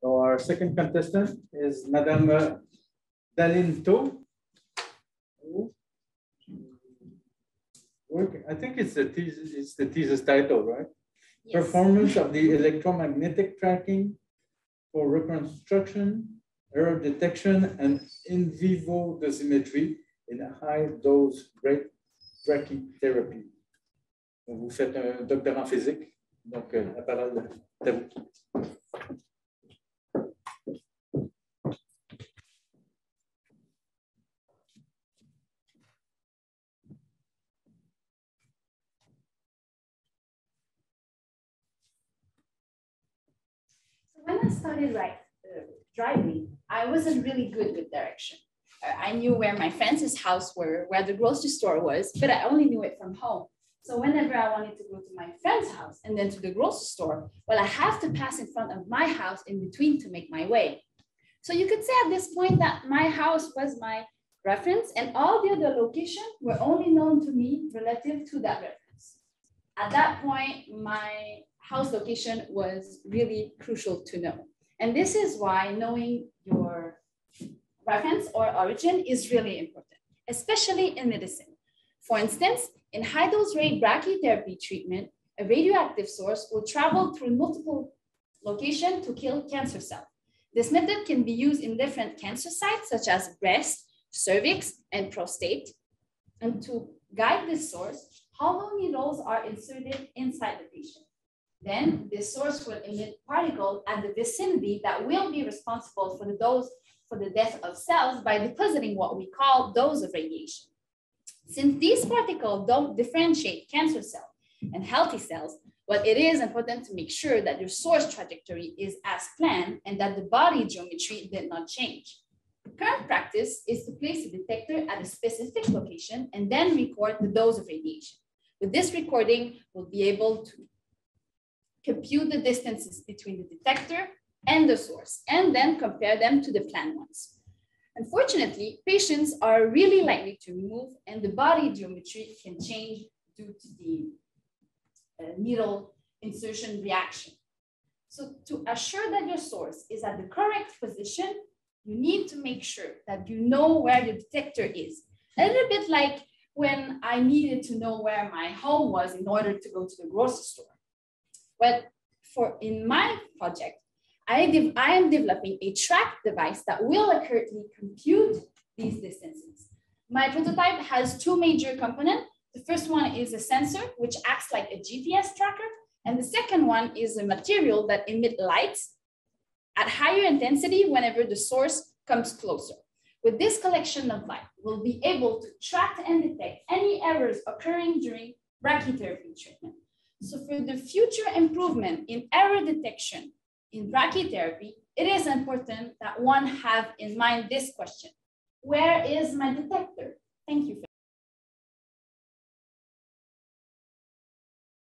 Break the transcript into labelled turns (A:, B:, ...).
A: So our second contestant is Madame Daline Tho. I think it's the thesis title, right? Yes. Performance of the electromagnetic tracking for reconstruction, error detection, and in vivo dosimetry in a high-dose brachytherapy. Vous faites un doctorat en physique, donc la parole est à vous.
B: When I started driving, I wasn't really good with direction. I knew where my friend's house were, where the grocery store was, but I only knew it from home. So whenever I wanted to go to my friend's house and then to the grocery store, well, I have to pass in front of my house in between to make my way. So you could say at this point that my house was my reference and all the other locations were only known to me relative to that reference. At that point, my house location was really crucial to know. And this is why knowing your reference or origin is really important, especially in medicine. For instance, in high-dose rate brachytherapy treatment, a radioactive source will travel through multiple locations to kill cancer cells. This method can be used in different cancer sites, such as breast, cervix, and prostate. And to guide this source, hollow needles are inserted inside the patient. Then this source will emit particles at the vicinity that will be responsible for the death of cells by depositing what we call dose of radiation. Since these particles don't differentiate cancer cells and healthy cells, well, it is important to make sure that your source trajectory is as planned and that the body geometry did not change. The current practice is to place a detector at a specific location and then record the dose of radiation. With this recording, we'll be able to compute the distances between the detector and the source, and then compare them to the planned ones. Unfortunately, patients are really likely to move and the body geometry can change due to the needle insertion reaction. So to assure that your source is at the correct position, you need to make sure that you know where your detector is. A little bit like when I needed to know where my home was in order to go to the grocery store. But in my project, I am developing a track device that will accurately compute these distances. My prototype has two major components. The first one is a sensor, which acts like a GPS tracker. And the second one is a material that emits light at higher intensity whenever the source comes closer. With this collection of light, we'll be able to track and detect any errors occurring during brachytherapy treatment. So for the future improvement in error detection in brachytherapy, it is important that one have in mind this question: where is my detector? Thank you.